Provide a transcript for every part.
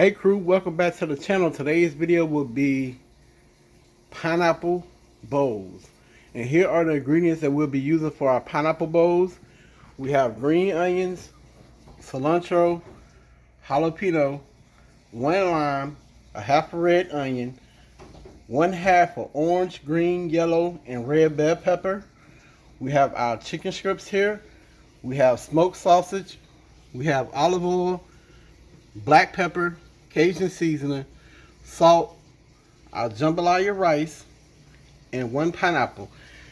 Hey crew, welcome back to the channel. Today's video will be pineapple bowls. And here are the ingredients that we'll be using for our pineapple bowls. We have green onions, cilantro, jalapeno, 1 lime, a half a red onion, 1/2 of orange, green, yellow, and red bell pepper. We have our chicken strips here. We have smoked sausage. We have olive oil, black pepper, Cajun seasoning, salt, our jambalaya rice, and 1 pineapple.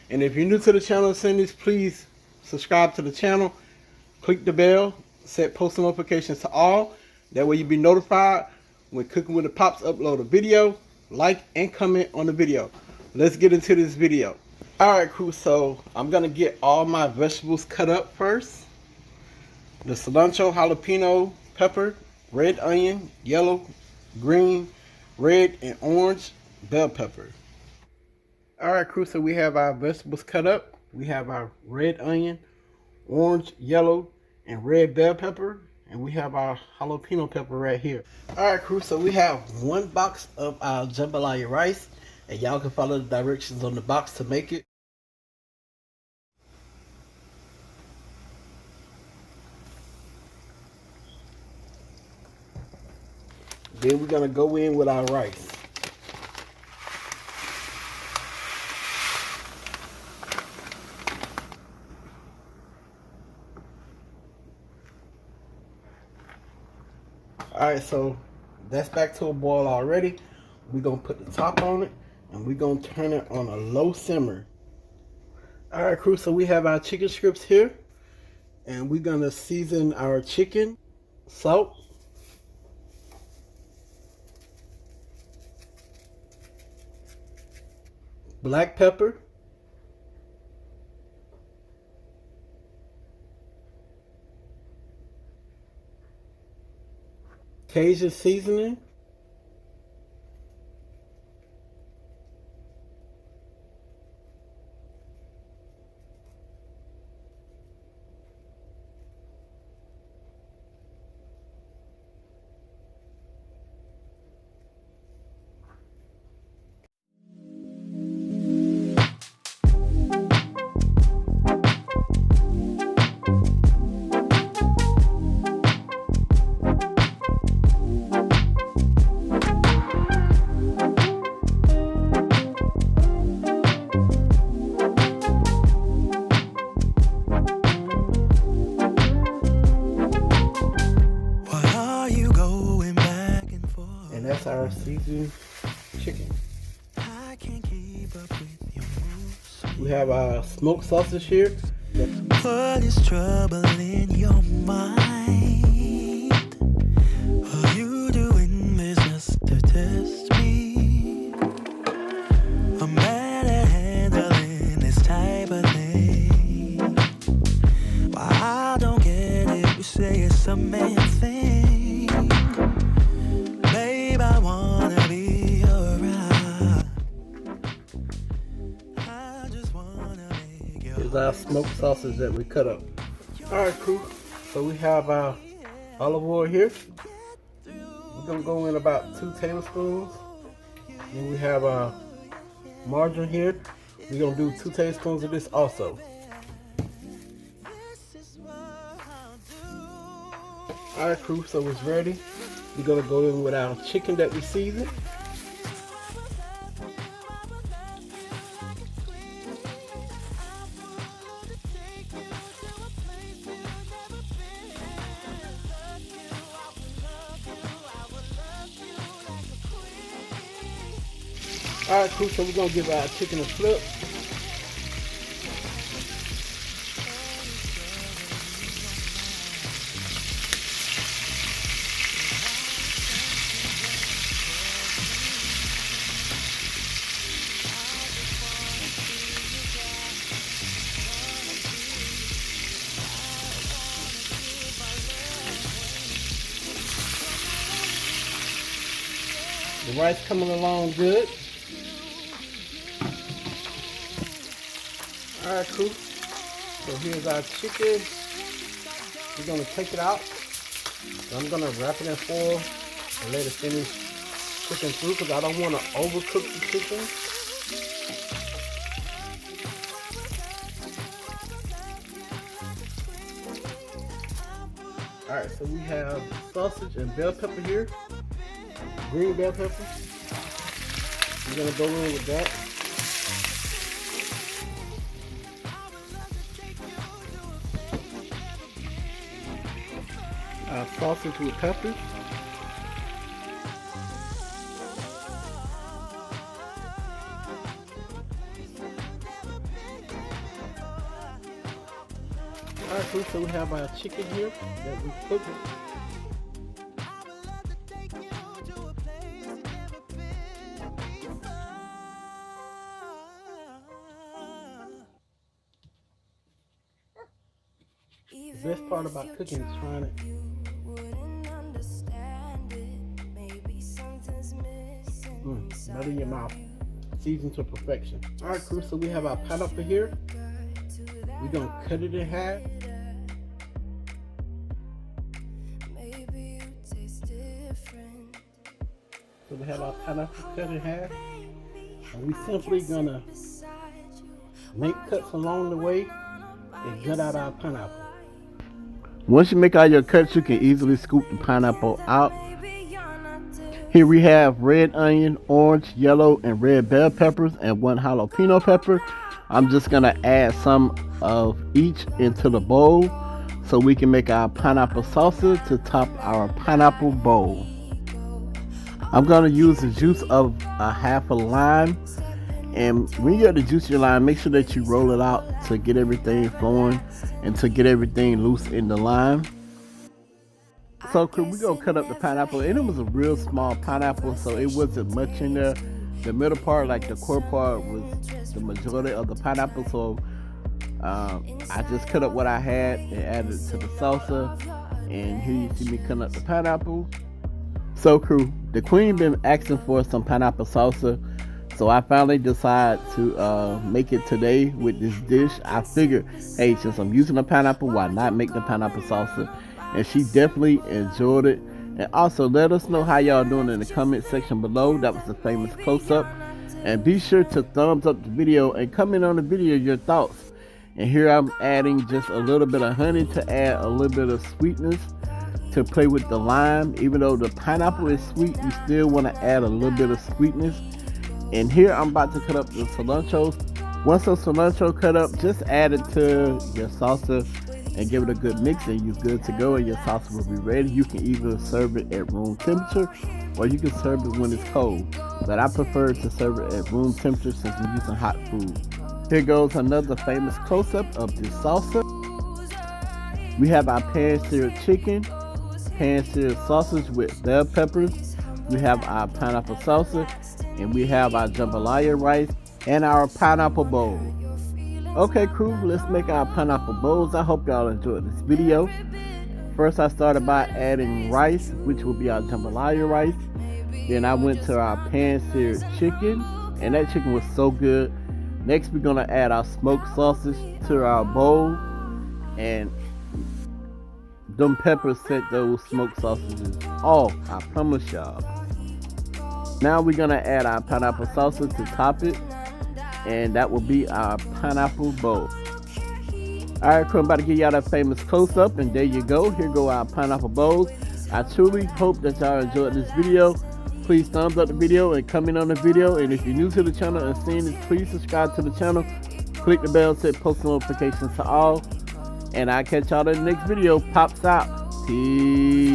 And if you're new to the channel, please subscribe to the channel, click the bell, set post notifications to all. That way you'll be notified when Cooking with the Pops upload a video. Like and comment on the video. Let's get into this video. Alright crew, so I'm going to get all my vegetables cut up first. The cilantro, jalapeno, pepper, red onion, yellow, green, red, and orange bell pepper. Alright crew, so we have our vegetables cut up. We have our red onion, orange, yellow, and red bell pepper. And we have our jalapeno pepper right here. Alright crew, so we have 1 box of our jambalaya rice. And y'all can follow the directions on the box to make it. Then we're going to go in with our rice. Alright, so that's back to a boil already. We're going to put the top on it and we're going to turn it on a low simmer. Alright crew, so we have our chicken strips here. And we're going to season our chicken, salt, black pepper, Cajun seasoning, and that's our seasoned chicken. We have our smoked sausage here. What is trouble in your mind? Are you doing this just to test me? I'm bad at handling this type of thing. But I don't get it, you say it's a man thing. Babe, I wanna be alright. I just wanna make you. Here's our smoked sausage that we cut up. Alright crew, so we have our olive oil here. We're going to go in about 2 tablespoons. And we have our margarine here. We're going to do 2 tablespoons of this also. Alright crew, so it's ready. We're going to go in with our chicken that we seasoned. Alright crew, so we're going to give our chicken a flip. The rice coming along good. Alright crew, so here's our chicken. We're going to take it out. I'm going to wrap it in foil and let it finish cooking through because I don't want to overcook the chicken. Alright, so we have sausage and bell pepper here. Green bell pepper. We're going to go in with that. Sausage with peppers. Alright, cool. So we have our chicken here that we cooked. The best part about cooking is trying it. Melt in your mouth. Seasoned to perfection. Alright, crew, so we have our pineapple here. We're going to cut it in half. So we have our pineapple cut in half. And we simply going to make cuts along the way and gut out our pineapple. Once you make all your cuts, you can easily scoop the pineapple out. Here we have red onion, orange, yellow, and red bell peppers, and 1 jalapeno pepper. I'm just going to add some of each into the bowl so we can make our pineapple salsa to top our pineapple bowl. I'm going to use the juice of a half a lime. And when you get the juice of your lime, make sure that you roll it out to get everything flowing and to get everything loose in the lime. So we're going to cut up the pineapple, and it was a real small pineapple, so it wasn't much in there. The middle part, like the core part, was the majority of the pineapple, so I just cut up what I had and added it to the salsa. And here you see me cutting up the pineapple. So crew, the queen been asking for some pineapple salsa, so I finally decided to make it today with this dish. I figured, hey, since I'm using a pineapple, why not make the pineapple salsa? And she definitely enjoyed it. And also let us know how y'all doing in the comment section below. That was the famous close-up. And be sure to thumbs up the video and comment on the video your thoughts. And here I'm adding just a little bit of honey to add a little bit of sweetness to play with the lime. Even though the pineapple is sweet, you still want to add a little bit of sweetness. And here I'm about to cut up the cilantro. Once the cilantro cut up, just add it to your salsa and give it a good mix, and you're good to go, and your salsa will be ready. You can either serve it at room temperature or you can serve it when it's cold, but I prefer to serve it at room temperature since we're using hot food. Here goes another famous close-up of this salsa. We have our pan-seared chicken, pan-seared sausage with bell peppers. We have our pineapple salsa, and we have our jambalaya rice and our pineapple bowl. Okay crew, let's make our pineapple bowls. I hope y'all enjoyed this video. First I started by adding rice, which will be our jambalaya rice. Then I went to our pan-seared chicken, and that chicken was so good. Next we're going to add our smoked sausage to our bowl, and them peppers set those smoked sausages off, I promise y'all. Now we're going to add our pineapple salsa to top it, and that will be our pineapple bowl. Alright crew, I'm about to give y'all that famous close-up, and there you go. Here go our pineapple bowls. I truly hope that y'all enjoyed this video. Please thumbs up the video and comment on the video. And if you're new to the channel and seeing this, please subscribe to the channel. Click the bell, set post notifications to all. And I'll catch y'all in the next video. Pops out. Peace.